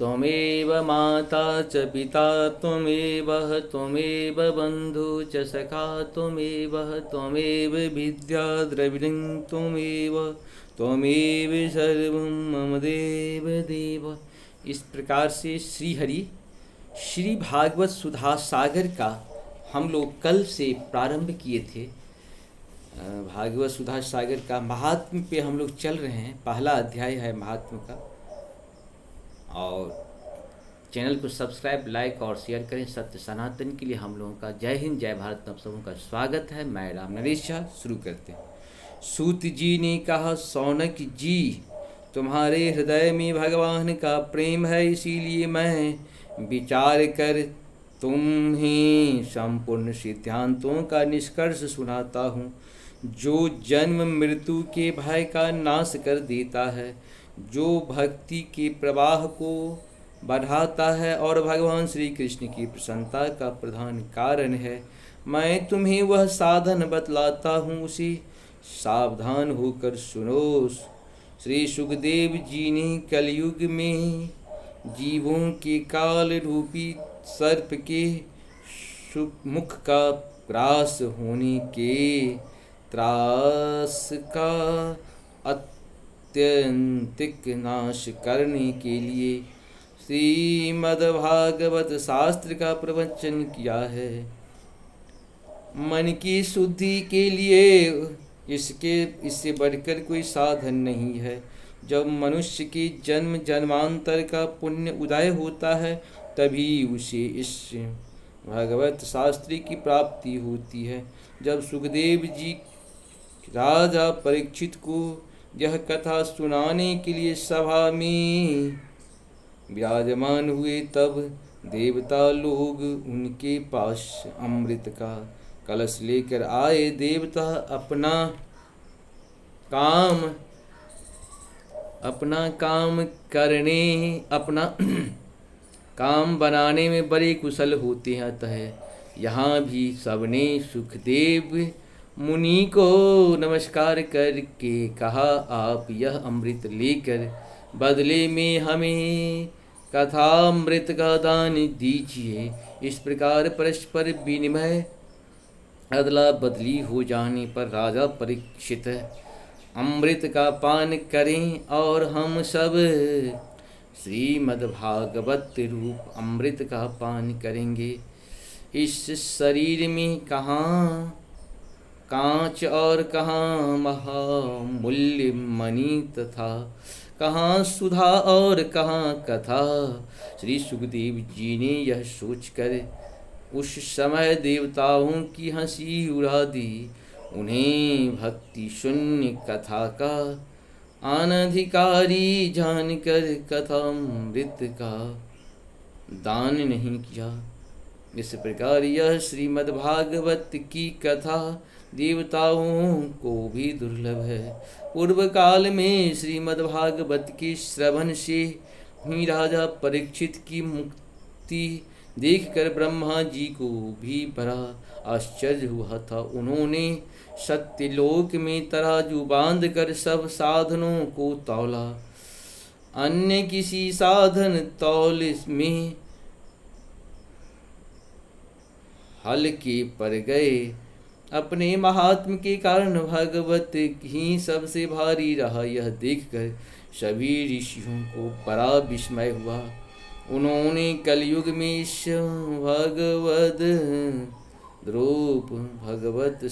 त्वमेव माता च पिता त्वमेव बन्धु च सखा त्वमेव विद्या द्रविणं त्वमेव सर्वं मम देव देव। इस प्रकार से श्री भागवत सुधा सागर का हम लोग कल से प्रारंभ किए थे। भागवत सुधा सागर का महात्म्य पे हम लोग चल रहे हैं। पहला अध्याय है महात्म्य का। और चैनल को सब्सक्राइब, लाइक और शेयर करें। सत्य सनातन के लिए हम लोगों का जय हिंद, जय भारत। आप सबों का स्वागत है। मैं राम नरेश झा। शुरू करते हैं। सूत जी ने कहा, सौनक जी तुम्हारे हृदय में भगवान का प्रेम है, इसीलिए मैं विचार कर तुम्हें संपूर्ण सिद्धांतों का निष्कर्ष सुनाता हूँ, जो जन्म मृत्यु के भय का नाश कर देता है, जो भक्ति के प्रवाह को बढ़ाता है और भगवान श्री कृष्ण की प्रसन्नता का प्रधान कारण है। मैं तुम्हें वह साधन बतलाता हूँ, उसे सावधान होकर सुनो। श्री सुखदेव जी ने कलयुग में जीवों के काल रूपी सर्प के मुख का ग्रास होने के त्रास का अत्यंतिक नाश करने के लिए श्रीमद्भागवत शास्त्र का प्रवचन किया है। मन की शुद्धि के लिए इससे बढ़कर कोई साधन नहीं है। जब मनुष्य के जन्म जन्मांतर का पुण्य उदय होता है, तभी उसे इस भागवत शास्त्र की प्राप्ति होती है। जब सुखदेव जी राजा परीक्षित को यह कथा सुनाने के लिए सभा में विराजमान हुए, तब देवता लोग उनके पास अमृत का कलश लेकर आए। देवता अपना काम बनाने में बड़े कुशल होते हैं। अतः यहाँ भी सबने सुखदेव मुनि को नमस्कार करके कहा, आप यह अमृत लेकर बदले में हमें कथामृत का दान दीजिए। इस प्रकार परस्पर विनिमय अदला बदली हो जाने पर राजा परीक्षित अमृत का पान करें और हम सब श्रीमद्भागवत रूप अमृत का पान करेंगे। इस शरीर में कहाँ कांच और कहाँ महामूल्य मणि तथा कहाँ सुधा और कहाँ कथा। श्री सुखदेव जी ने यह सोचकर उस समय देवताओं की हंसी उड़ा दी। उन्हें भक्ति शून्य कथा का अनधिकारी जानकर कथामृत का दान नहीं किया। इस प्रकार यह श्रीमद्भागवत की कथा देवताओं को भी दुर्लभ है। पूर्व काल में श्रीमद्भागवत के श्रवण से ही राजा परीक्षित की मुक्ति देखकर ब्रह्मा जी को भी बड़ा आश्चर्य हुआ था। उन्होंने सत्यलोक में तराजू बांध कर सब साधनों को तौला। अन्य किसी साधन तौल में हल्के पड़ गए। अपने महात्म के कारण भागवत ही सबसे भारी रहा, यह देखकर सभी ऋषियों को बड़ा विस्मय हुआ। उन्होंने कलयुग में इस भगवद रूप भागवत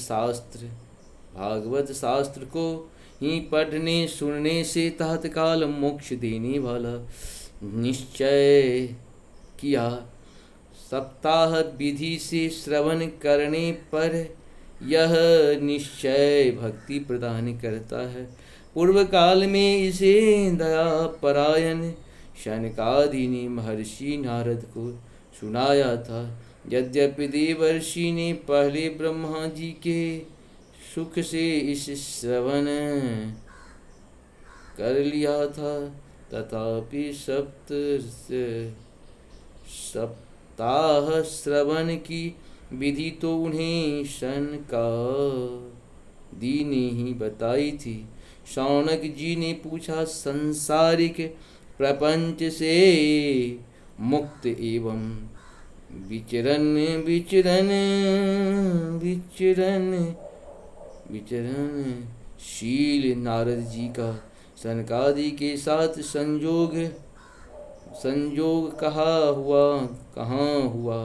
शास्त्र को ही पढ़ने सुनने से तत्काल मोक्ष देने वाला निश्चय किया। सप्ताह विधि से श्रवण करने पर यह निश्चय भक्ति प्रदान करता है। पूर्व काल में इसे दया परायण शनकादि ने महर्षि नारद को सुनाया था। यद्यपि देवर्षि ने पहले ब्रह्मा जी के सुख से इस श्रवण कर लिया था, तथापि सप्ताह श्रवण की विधि तो उन्हें शनकादि ने ही बताई थी। शौनक जी ने पूछा, सांसारिक प्रपंच से मुक्त एवं विचरण विचरण विचरण विचरण शील नारद जी का सनकादि के साथ संयोग कहाँ हुआ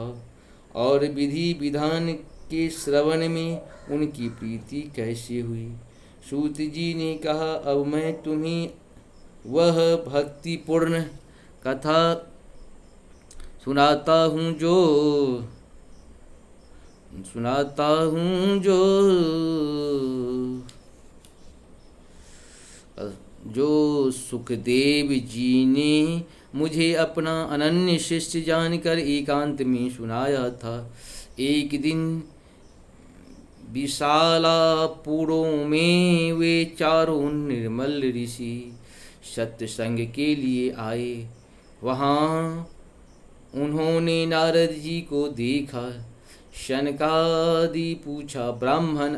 और विधि विधान के श्रवण में उनकी प्रीति कैसे हुई। सूत जी ने कहा, अब मैं तुम्हें वह भक्तिपूर्ण कथा सुनाता हूँ जो सुखदेव जी ने मुझे अपना अनन्य शिष्य जानकर एकांत में सुनाया था। एक दिन विशालापुरों में वे चारों निर्मल ऋषि सत्संग के लिए आए। वहाँ उन्होंने नारद जी को देखा। शनकादि पूछा, ब्राह्मण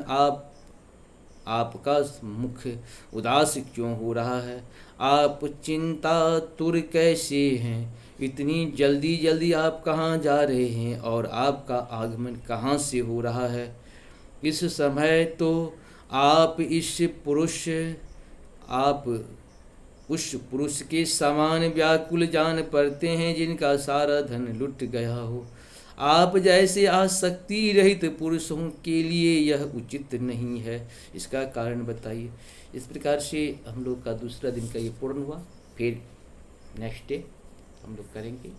आपका मुख उदास क्यों हो रहा है? आप चिंतातुर कैसे हैं? इतनी जल्दी आप कहाँ जा रहे हैं और आपका आगमन कहाँ से हो रहा है? इस समय तो आप उस पुरुष के समान व्याकुल जान पड़ते हैं जिनका सारा धन लुट गया हो। आप जैसे आसक्ति रहित पुरुषों के लिए यह उचित नहीं है, इसका कारण बताइए। इस प्रकार से हम लोग का दूसरा दिन का ये पूर्ण हुआ। फिर नेक्स्ट डे हम लोग करेंगे।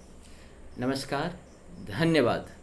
नमस्कार, धन्यवाद।